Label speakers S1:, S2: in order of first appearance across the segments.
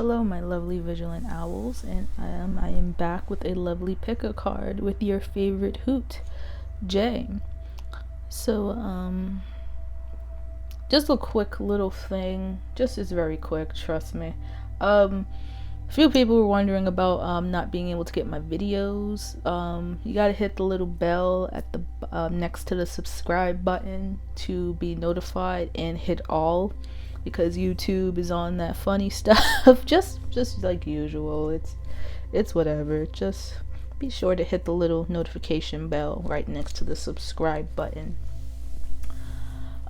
S1: Hello, my lovely vigilant owls, and I am back with a lovely pick-a card with your favorite Hoot, Jay. So, just a quick little thing. Just is very quick, trust me. A few people were wondering about not being able to get my videos. You gotta hit the little bell at the next to the subscribe button to be notified, and hit all, because YouTube is on that funny stuff. just like usual. It's whatever. Just be sure to hit the little notification bell right next to the subscribe button.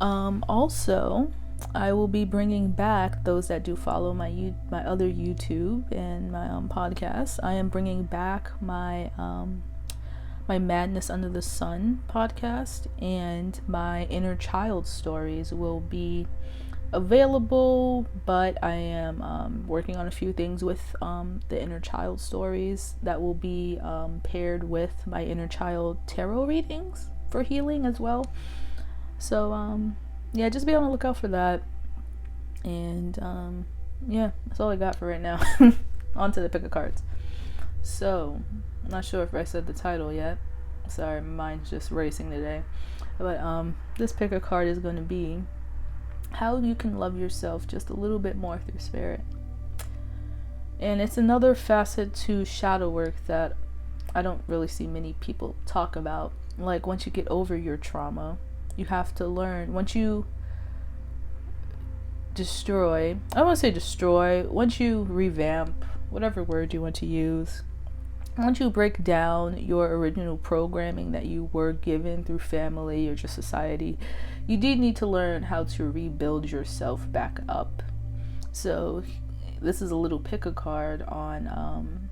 S1: Also, I will be bringing back those that do follow my other YouTube and my podcast. I am bringing back my my Madness Under the Sun podcast, and my Inner Child stories will be available, but I am working on a few things with the Inner Child stories that will be paired with my Inner Child tarot readings for healing as well. So yeah, just be on the lookout for that. And yeah, that's all I got for right now. On to the pick of cards. So I'm not sure if I said the title yet. Sorry, my mind's just racing today. But this pick of card is going to be how you can love yourself just a little bit more through spirit. And it's another facet to shadow work that I don't really see many people talk about. Like, once you get over your trauma, you have to learn. Once you destroy, I don't want to say destroy, once you revamp, whatever word you want to use, once you break down your original programming that you were given through family or just society, you do need to learn how to rebuild yourself back up. So this is a little pick a card on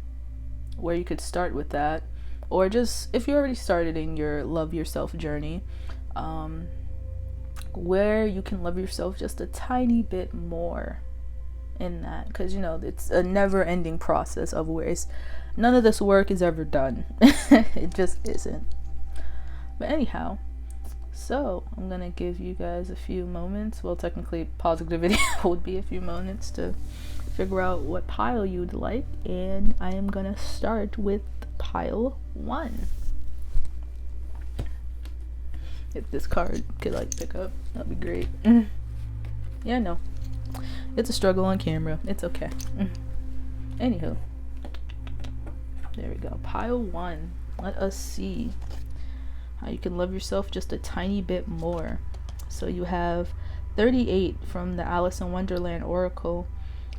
S1: where you could start with that, or just if you already started in your love yourself journey, where you can love yourself just a tiny bit more in that, because you know it's a never-ending process of ways. None of this work is ever done. It just isn't. But anyhow, so I'm gonna give you guys a few moments. Well, technically pausing the video would be a few moments to figure out what pile you'd like, and I am gonna start with pile 1. If this card could like pick up, that'd be great. Yeah, no, it's a struggle on camera. It's okay. Anywho, there we go. Pile 1. Let us see how you can love yourself just a tiny bit more. So you have 38 from the Alice in Wonderland Oracle.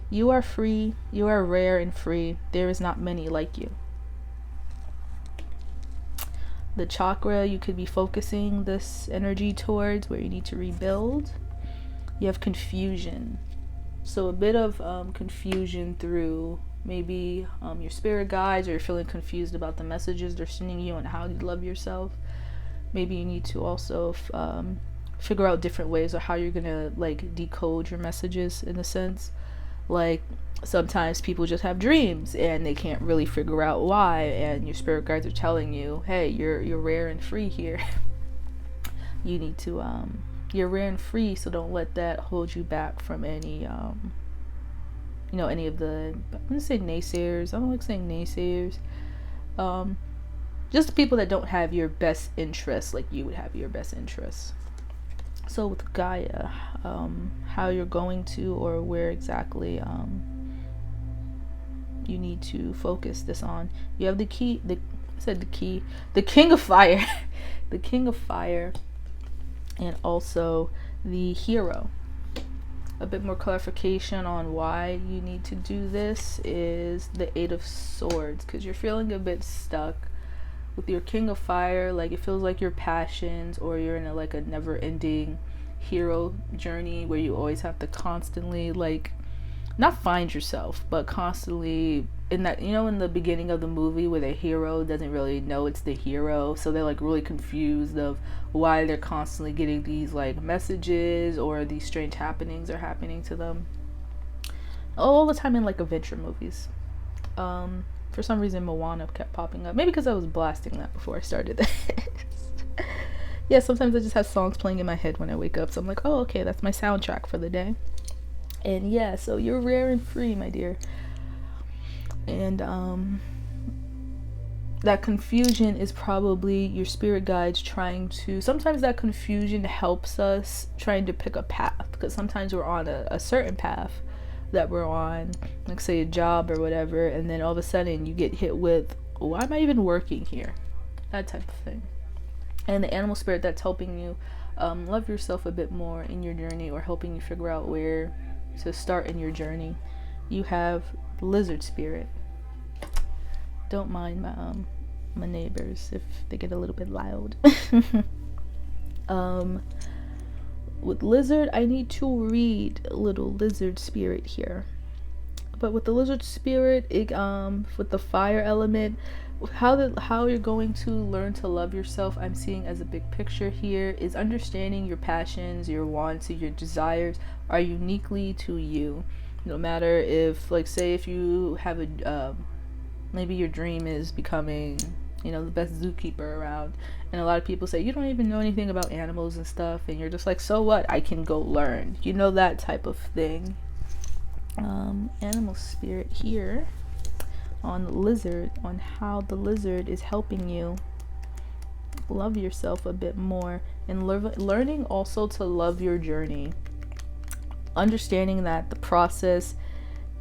S1: You are free. You are rare and free. There is not many like you. The chakra you could be focusing this energy towards, where you need to rebuild. You have confusion. So a bit of confusion through maybe your spirit guides, or you're feeling confused about the messages they're sending you and how you love yourself. Maybe you need to also figure out different ways of how you're gonna like decode your messages, in a sense. Like, sometimes people just have dreams and they can't really figure out why, and your spirit guides are telling you, hey, you're rare and free here. You need to you're rare and free, so don't let that hold you back from any any of the, I'm gonna say naysayers. I don't like saying naysayers. Just the people that don't have your best interests like you would have your best interests. So with Gaia, how you're going to, or where exactly you need to focus this on. You have the King of Fire, the King of Fire, and also the Hero. A bit more clarification on why you need to do this is the Eight of Swords, because you're feeling a bit stuck with your King of Fire. Like, it feels like your passions, or you're in a never-ending hero journey where you always have to constantly not find yourself, but constantly in that, in the beginning of the movie where the hero doesn't really know it's the hero, so they're really confused of why they're constantly getting these messages, or these strange happenings are happening to them all the time in adventure movies. For some reason Moana kept popping up, maybe because I was blasting that before I started this. Yeah, sometimes I just have songs playing in my head when I wake up, so I'm like, oh, okay, that's my soundtrack for the day. And yeah, so you're rare and free, my dear. And that confusion is probably your spirit guides trying to, sometimes that confusion helps us trying to pick a path, because sometimes we're on a certain path that we're on, like say a job or whatever, and then all of a sudden you get hit with, why am I even working here? That type of thing. And the animal spirit that's helping you love yourself a bit more in your journey, or helping you figure out where to start in your journey, you have the lizard spirit. Don't mind my neighbors if they get a little bit loud. With lizard, I need to read a little lizard spirit here. But with the lizard spirit, it with the fire element, how you're going to learn to love yourself, I'm seeing as a big picture here, is understanding your passions, your wants, your desires are uniquely to you. No matter if, like, say if you have a maybe your dream is becoming, you know, the best zookeeper around, and a lot of people say you don't even know anything about animals and stuff, and you're just like, so what, I can go learn, you know, that type of thing. Animal spirit here on the lizard, on how the lizard is helping you love yourself a bit more, and learning also to love your journey, understanding that the process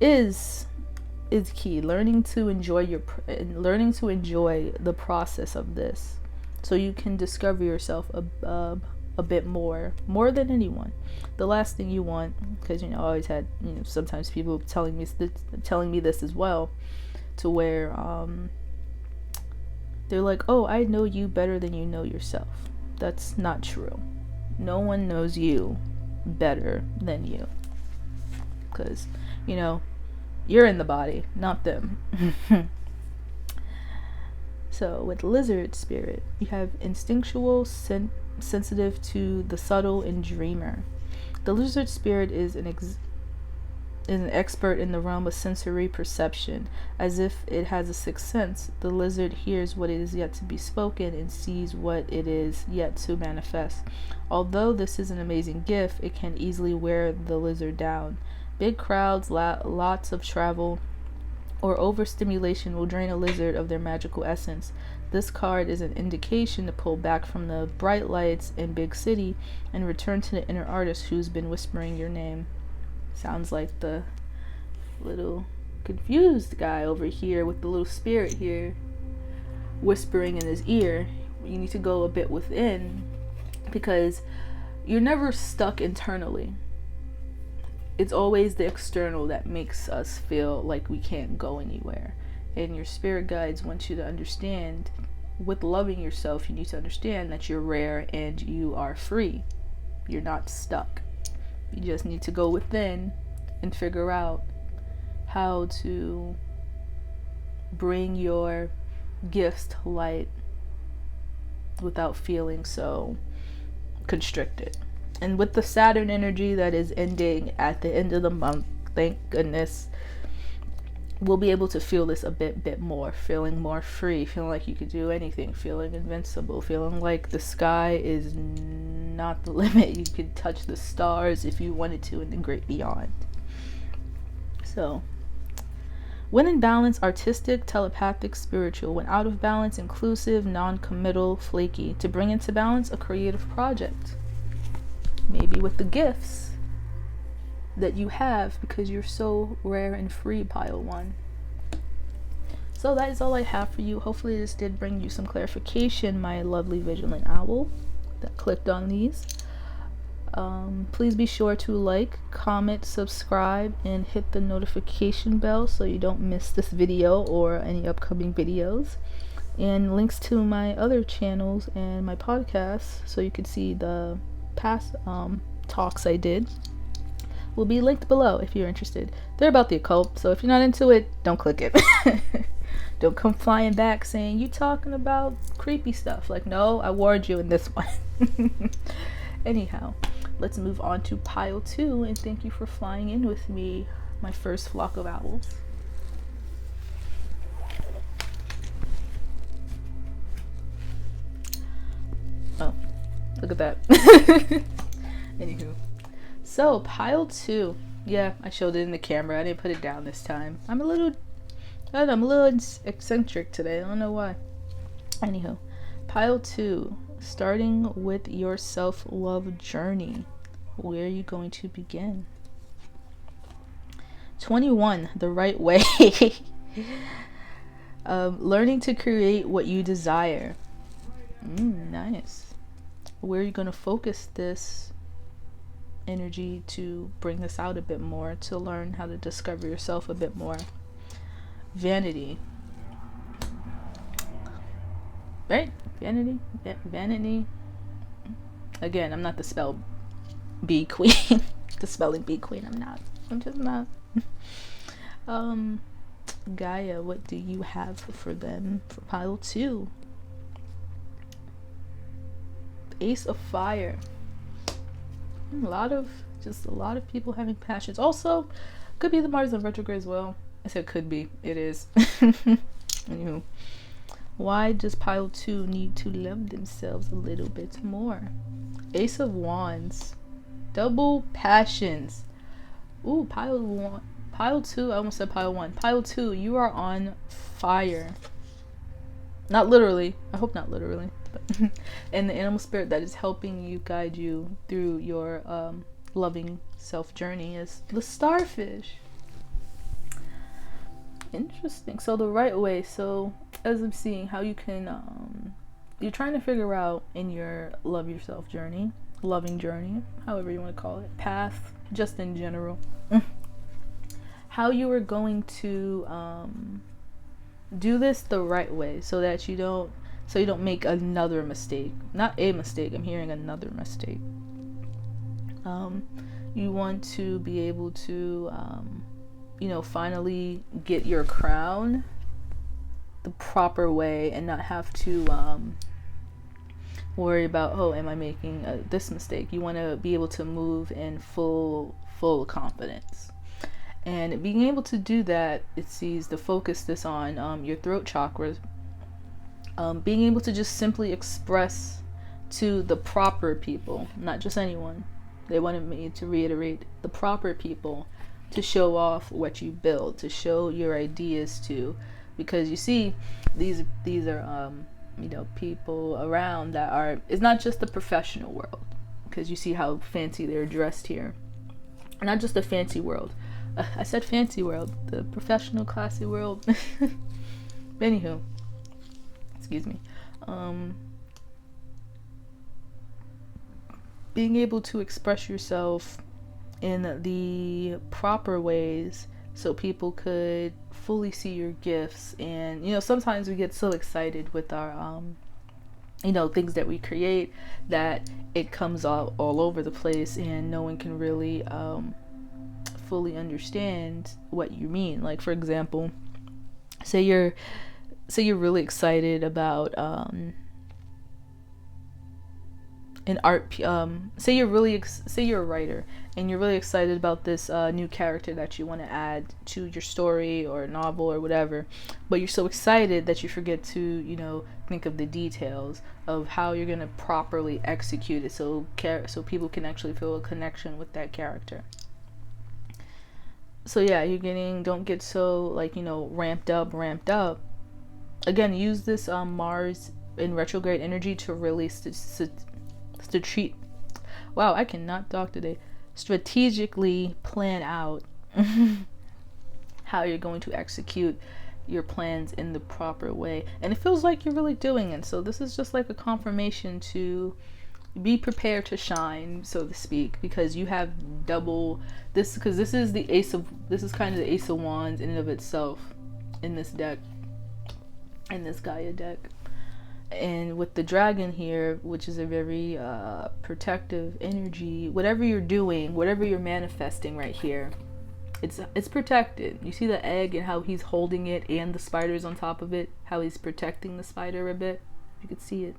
S1: is key, learning to enjoy the process of this, so you can discover yourself a bit more than anyone. The last thing you want, because you know I always had, you know, sometimes people telling me this as well, to where they're like, oh, I know you better than you know yourself. That's not true. No one knows you better than you, because you know you're in the body, not them. So with lizard spirit, you have instinctual, sensitive to the subtle, and dreamer. The lizard spirit is an expert in the realm of sensory perception. As if it has a sixth sense, the lizard hears what is yet to be spoken and sees what it is yet to manifest. Although this is an amazing gift, it can easily wear the lizard down. Big crowds, lots of travel, or overstimulation will drain a lizard of their magical essence. This card is an indication to pull back from the bright lights in big city and return to the inner artist who's been whispering your name. Sounds like the little confused guy over here with the little spirit here whispering in his ear. You need to go a bit within, because you're never stuck internally. It's always the external that makes us feel like we can't go anywhere. And your spirit guides want you to understand, with loving yourself, you need to understand that you're rare and you are free. You're not stuck. You just need to go within and figure out how to bring your gifts to light without feeling so constricted. And with the Saturn energy that is ending at the end of the month, thank goodness, we'll be able to feel this a bit more, feeling more free, feeling like you could do anything, feeling invincible, feeling like the sky is not the limit. You could touch the stars if you wanted to, and the great beyond. So, when in balance, artistic, telepathic, spiritual. When out of balance, inclusive, non-committal, flaky. To bring into balance, a creative project. Maybe with the gifts that you have, because you're so rare and free, pile one. So that is all I have for you. Hopefully this did bring you some clarification, my lovely vigilant owl that clicked on these. Please be sure to like, comment, subscribe, and hit the notification bell so you don't miss this video or any upcoming videos. And links to my other channels and my podcasts, so you can see the past talks I did, will be linked below if you're interested. They're about the occult, so if you're not into it, don't click it. Don't come flying back saying you talking about creepy stuff. Like, no, I warned you in this one. Anyhow, let's move on to pile 2, and thank you for flying in with me, my first flock of owls. Oh, look at that. Anywho, so pile 2. Yeah, I showed it in the camera. I didn't put it down this time. I'm a little eccentric today. I don't know why. Anywho, pile 2, starting with your self-love journey. Where are you going to begin? 21, the right way. Learning to create what you desire. Nice. Where are you going to focus this energy to bring this out a bit more, to learn how to discover yourself a bit more? Vanity. Right? Vanity. Again, I'm not the spell bee queen. The spelling bee queen. I'm just not. Gaia, what do you have for them for pile 2? Ace of Fire. A lot of people having passions. Also, could be the Mars in retrograde as well. I said could be. It is. Anywho, why does pile 2 need to love themselves a little bit more? Ace of Wands. Double passions. Ooh, pile 2. I almost said pile 1. Pile 2, you are on fire. Not literally. I hope not literally. But and the animal spirit that is helping you, guide you through your loving self journey is the starfish. Interesting. So the right way. So as I'm seeing how you can, you're trying to figure out in your love yourself journey, loving journey, however you want to call it, path, just in general, how you are going to do this the right way, so that you don't make another mistake. Not a mistake. I'm hearing another mistake. You want to be able to finally get your crown the proper way and not have to worry about, oh, am I making this mistake? You want to be able to move in full confidence. And being able to do that, it sees to focus this on your throat chakra. Being able to just simply express to the proper people, not just anyone. They wanted me to reiterate the proper people, to show off what you build, to show your ideas to, because you see, these are people around that are. It's not just the professional world, because you see how fancy they're dressed here. Not just the fancy world. I said fancy world, the professional, classy world. Anywho, excuse me. Being able to express yourself in the proper ways so people could fully see your gifts. And sometimes we get so excited with our things that we create that it comes all over the place, and no one can really fully understand what you mean. Like, for example, say you're really excited about an art say you're a writer and you're really excited about this new character that you want to add to your story or novel or whatever, but you're so excited that you forget to think of the details of how you're going to properly execute it so people can actually feel a connection with that character. So yeah, don't get so ramped up. Again, use this Mars in retrograde energy to really wow, I cannot talk today. Strategically plan out how you're going to execute your plans in the proper way, and it feels like you're really doing it. So this is just like a confirmation to be prepared to shine, so to speak, because you have double this, because this is kind of the Ace of Wands in and of itself in this deck, in this Gaia deck. And with the dragon here, which is a very protective energy, whatever you're doing, whatever you're manifesting right here, it's protected. You see the egg and how he's holding it, and the spider's on top of it, how he's protecting the spider a bit. You could see it.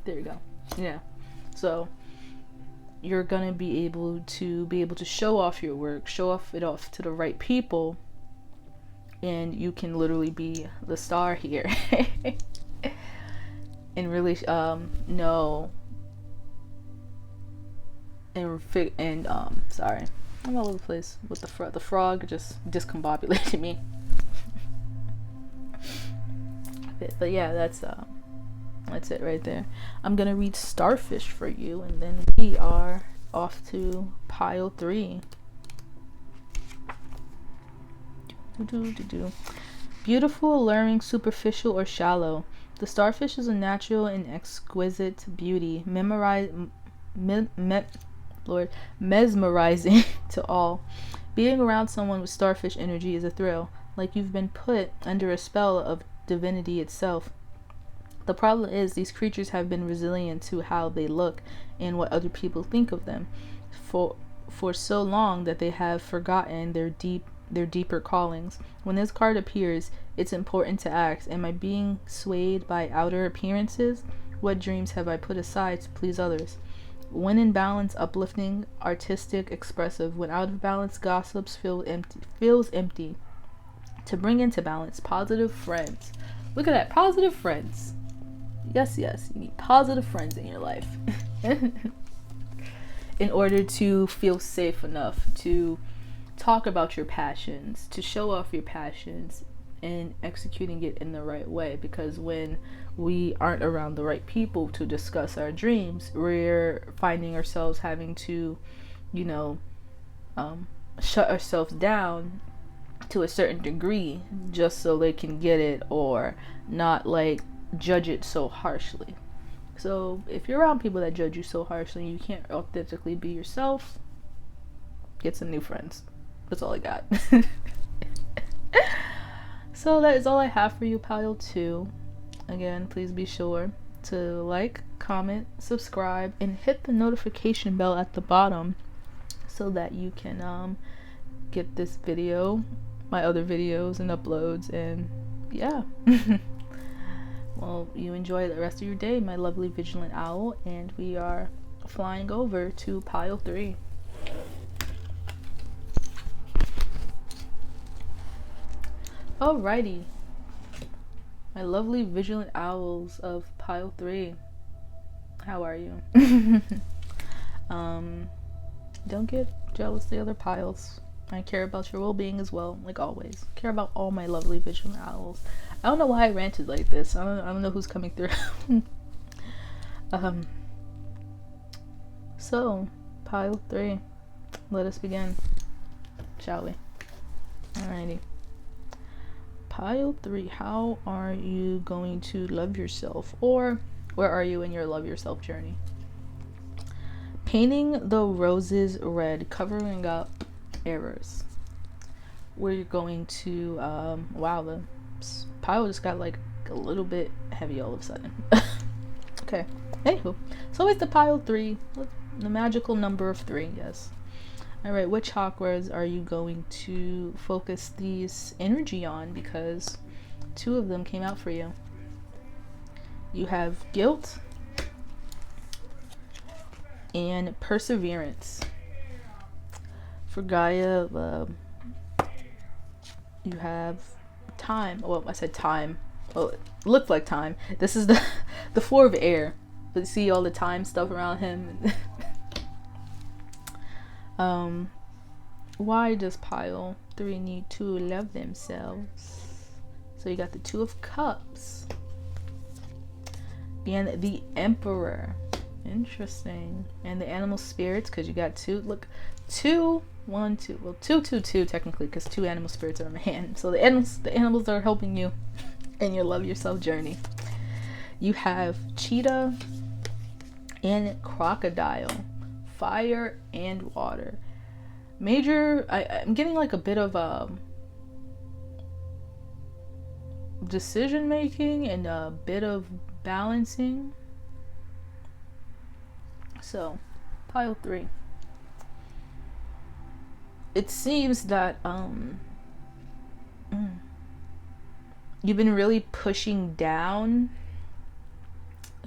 S1: There you go. Yeah. So you're gonna be able to show off your work, show off to the right people, and you can literally be the star here. And really know and I'm all over the place with the frog just discombobulated me. But yeah, that's it right there. I'm gonna read Starfish for you, and then we are off to pile 3. Beautiful, alluring, superficial, or shallow. The starfish is a natural and exquisite beauty, mesmerizing to all. Being around someone with starfish energy is a thrill, like you've been put under a spell of divinity itself. The problem is these creatures have been resilient to how they look and what other people think of them for so long that they have forgotten their deeper callings. When this card appears, it's important to ask, am I being swayed by outer appearances? What dreams have I put aside to please others? When in balance, uplifting, artistic, expressive. When out of balance, gossips, feels empty. To bring into balance, positive friends. Look at that, positive friends. Yes, you need positive friends in your life. In order to feel safe enough to talk about your passions, to show off your passions, and executing it in the right way. Because when we aren't around the right people to discuss our dreams, we're finding ourselves having to, shut ourselves down to a certain degree just so they can get it, or not judge it so harshly. So if you're around people that judge you so harshly and you can't authentically be yourself, get some new friends. That's all I got. So that is all I have for you, pile 2. Again, please be sure to like, comment, subscribe, and hit the notification bell at the bottom so that you can get this video, my other videos and uploads, and yeah. Well, you enjoy the rest of your day, my lovely vigilant owl, and we are flying over to pile 3. Alrighty, my lovely vigilant owls of pile 3, how are you? Don't get jealous of the other piles. I care about your well-being as well, like always. Care about all my lovely vigilant owls. I don't know why I ranted like this. I don't know who's coming through. So pile 3, let us begin, shall we? Alrighty. Pile 3, how are you going to love yourself, or where are you in your love yourself journey? Painting the roses red, covering up errors. We're going to wow, the pile just got a little bit heavy all of a sudden. Okay, anywho, so it's the pile 3, the magical number of 3. Yes. All right, what chakras are you going to focus these energy on? Because 2 of them came out for you. You have guilt and perseverance. For Gaia, you have time. Well, I said time. Well, it looked like time. This is the 4 of air. But you see all the time stuff around him. Why does pile 3 need to love themselves? So you got the 2 of cups and the emperor. Interesting. And the animal spirits, because you got 2. Look, 2, 1, 2. Well, 2, 2, 2 technically, because 2 animal spirits are in my hand. So the animals are helping you in your love yourself journey. You have cheetah and crocodile, fire and water. Major, I'm getting a bit of decision making and a bit of balancing. So pile 3, it seems that you've been really pushing down.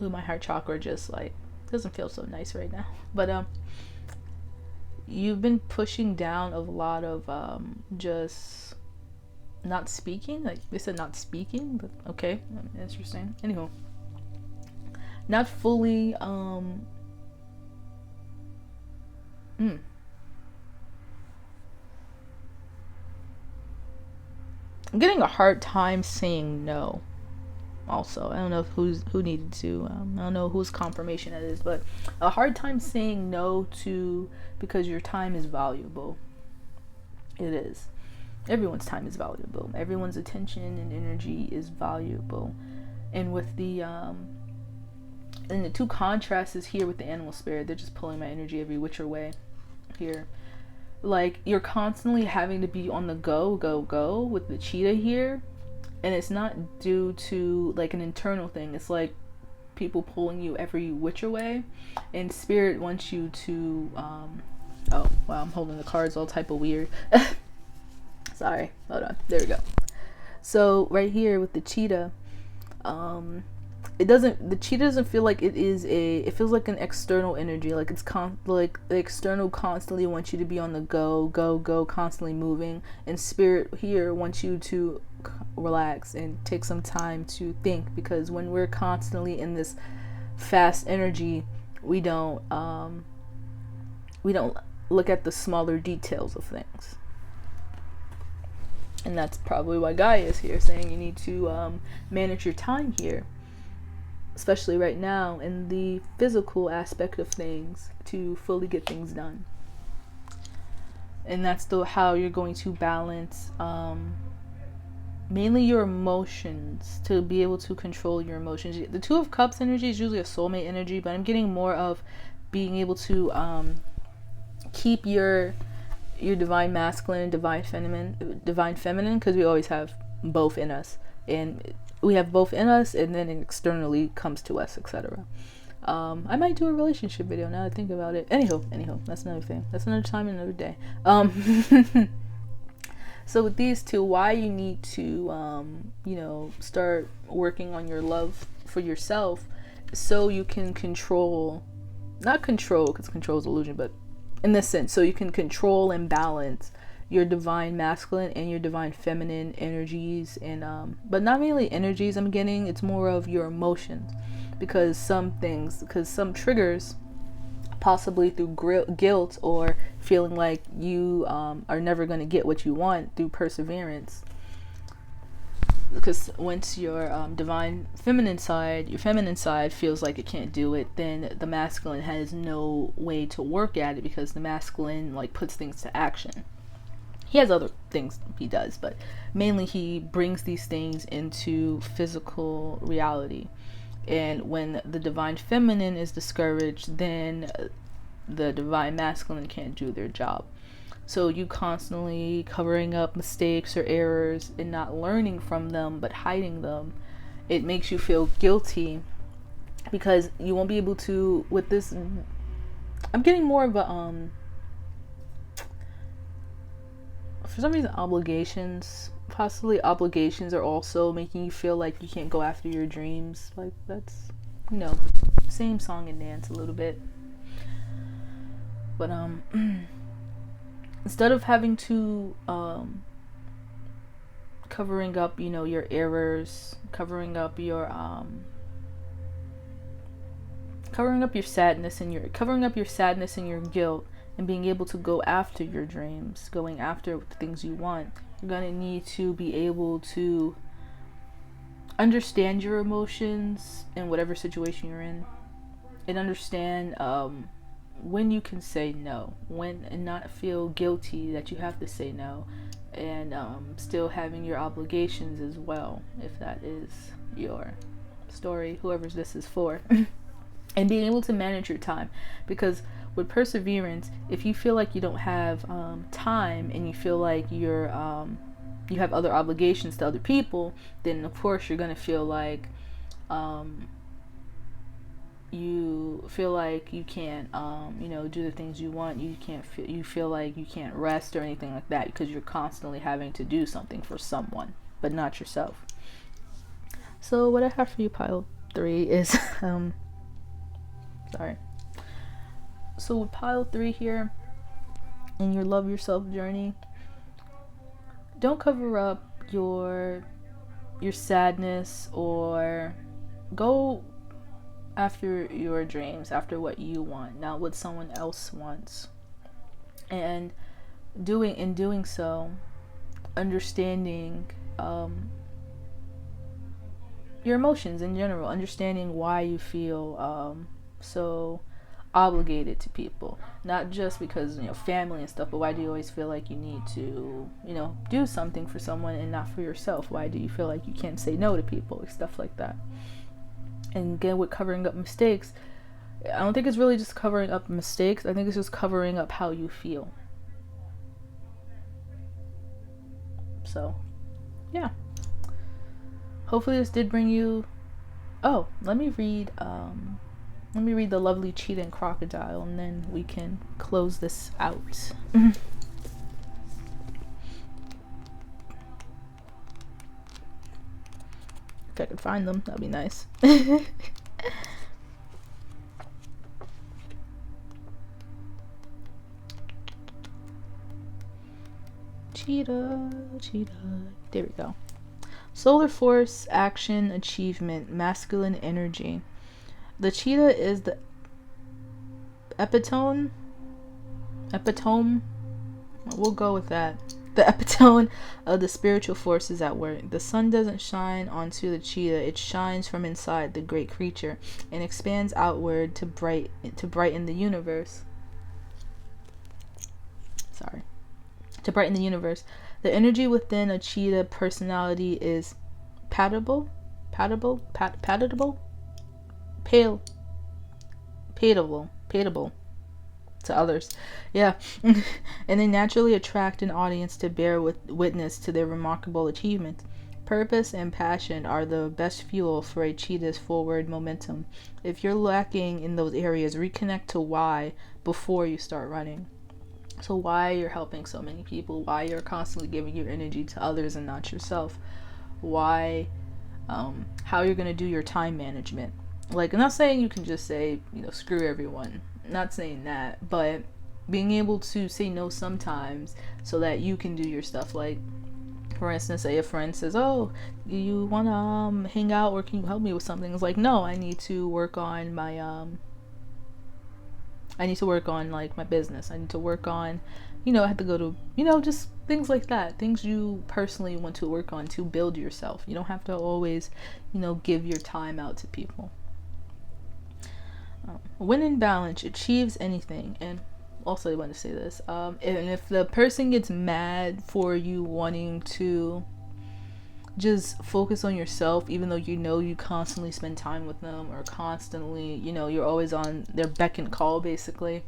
S1: Ooh, my heart chakra just doesn't feel so nice right now, but you've been pushing down a lot of just not speaking. They said not speaking, but okay, interesting. Anywho, not fully I'm getting a hard time saying no. Also, I don't know who needed to. I don't know whose confirmation that is, but a hard time saying no to, because your time is valuable. It is. Everyone's time is valuable. Everyone's attention and energy is valuable. And with the and the two contrasts is here with the animal spirit. They're just pulling my energy every which way here. Like, you're constantly having to be on the go with the cheetah here, and it's not due to like an internal thing. It's like people pulling you every which way, and spirit wants you to oh wow, I'm holding the cards all type of weird. Sorry, hold on, there we go. So right here with the cheetah, the cheetah doesn't feel like it feels like an external energy, like it's like the external constantly wants you to be on the go, constantly moving, and spirit here wants you to relax and take some time to think, because when we're constantly in this fast energy, we don't look at the smaller details of things. And that's probably why Gaia is here, saying you need to manage your time here, especially right now in the physical aspect of things, to fully get things done. And that's how you're going to balance mainly your emotions, to be able to control your emotions. The Two of Cups energy is usually a soulmate energy, but I'm getting more of being able to keep your divine masculine and divine feminine, because we always have both in us, and we have both in us, and then it externally comes to us, etc. I might do a relationship video now that I think about it. Anyhow, that's another thing. That's another time and another day. So with these two, why you need to start working on your love for yourself, so you can not control, because control is illusion, but in this sense, so you can control and balance your divine masculine and your divine feminine energies, and but not mainly energies I'm getting, it's more of your emotions, because some triggers, possibly through guilt or feeling like you are never going to get what you want through perseverance, because once your divine feminine side feels like it can't do it, then the masculine has no way to work at it, because the masculine like puts things to action. He has other things he does, but mainly he brings these things into physical reality. And when the divine feminine is discouraged, then the divine masculine can't do their job. So you constantly covering up mistakes or errors and not learning from them, but hiding them, it makes you feel guilty, because you won't be able to, with this, I'm getting more of a for some reason obligations are also making you feel like you can't go after your dreams. Like, that's same song and dance a little bit, but instead of having to covering up your errors, covering up your sadness and your guilt, and being able to go after your dreams, going after the things you want, you're going to need to be able to understand your emotions in whatever situation you're in, and understand when you can say no, and not feel guilty that you have to say no, and still having your obligations as well, if that is your story, whoever's this is for. And being able to manage your time, because with perseverance, if you feel like you don't have time, and you feel like you have other obligations to other people, then of course you're going to feel like you can't do the things you want. You feel like you can't rest or anything like that, because you're constantly having to do something for someone, but not yourself. So what I have for you, pile 3, is sorry. So with pile 3 here, in your love yourself journey, don't cover up your sadness, or go after your dreams, after what you want, not what someone else wants. And in doing so, understanding your emotions in general, understanding why you feel so obligated to people, not just because family and stuff, but why do you always feel like you need to do something for someone and not for yourself? Why do you feel like you can't say no to people, stuff like that? And again, with covering up mistakes, I don't think it's really just covering up mistakes. I think it's just covering up how you feel. So yeah, hopefully this did bring you. Oh, let me read the lovely cheetah and crocodile, and then we can close this out. If I could find them, that'd be nice. Cheetah. There we go. Solar force, action, achievement, masculine energy. The cheetah is the epitome. We'll go with that. The epitome of the spiritual forces at work. The sun doesn't shine onto the cheetah. It shines from inside the great creature and expands outward to brighten the universe. To brighten the universe. The energy within a cheetah personality is palatable to others. Yeah. And they naturally attract an audience to bear witness to their remarkable achievements. Purpose and passion are the best fuel for a cheetah's forward momentum. If you're lacking in those areas, reconnect to why before you start running. So why you're helping so many people, why you're constantly giving your energy to others and not yourself, why, how you're going to do your time management. Like, I'm not saying you can just say, screw everyone. I'm not saying that, but being able to say no sometimes so that you can do your stuff. Like, for instance, say a friend says, oh, you want to hang out or can you help me with something? It's like, no, I need to work on my, like my business. I need to work on, I have to go to, just things like that. Things you personally want to work on to build yourself. You don't have to always, give your time out to people. When in balance, achieves anything. And also I want to say this. And if the person gets mad for you wanting to just focus on yourself, even though you constantly spend time with them or constantly you're always on their beck and call basically,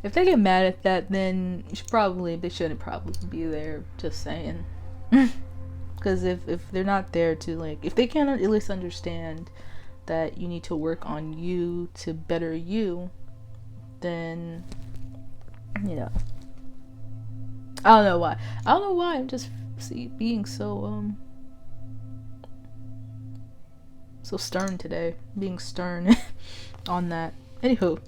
S1: if they get mad at that, then they shouldn't probably be there, just saying. Because if they're not there to, like, if they can't at least understand that you need to work on you to better you, then I don't know why I'm just being so stern today, being stern on that. Anywho,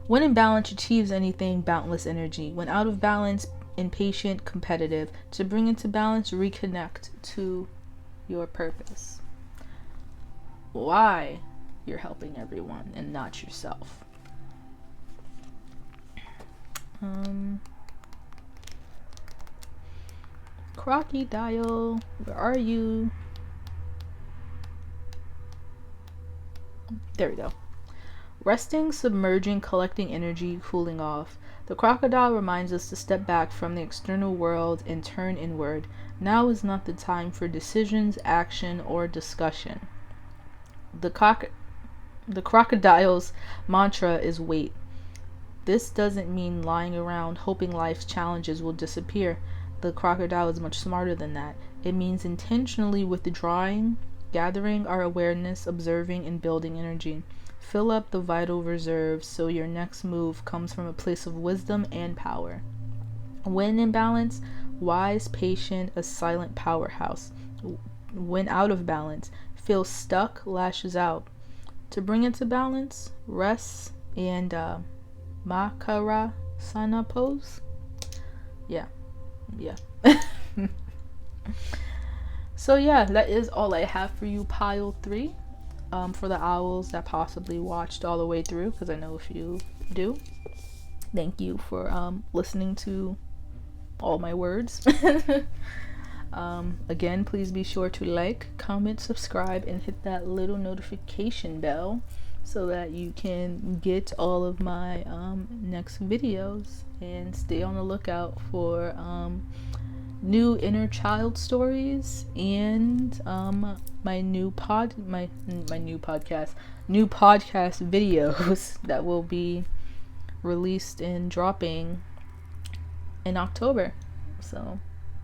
S1: when in balance, achieves anything, boundless energy. When out of balance, impatient, competitive. To bring into balance, reconnect to your purpose. Why you're helping everyone and not yourself. Crocodile, where are you? There we go. Resting, submerging, collecting energy, cooling off. The crocodile reminds us to step back from the external world and turn inward. Now is not the time for decisions, action, or discussion. The crocodile's mantra is wait. This doesn't mean lying around hoping life's challenges will disappear. The crocodile is much smarter than that. It means intentionally withdrawing, gathering our awareness, observing, and building energy. Fill up the vital reserves so your next move comes from a place of wisdom and power. When in balance, wise, patient, a silent powerhouse. When out of balance, feels stuck, lashes out. To bring it to balance, rest and Makarasana pose. Yeah. So yeah, that is all I have for you, pile 3. For the owls that possibly watched all the way through, because I know if you do, thank you for listening to all my words. Again, please be sure to like, comment, subscribe, and hit that little notification bell so that you can get all of my next videos, and stay on the lookout for new inner child stories and my new podcast videos that will be released and dropping in October. So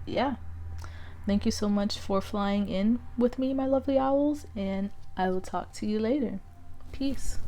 S1: yeah, thank you so much for flying in with me, my lovely owls, and I will talk to you later. Peace.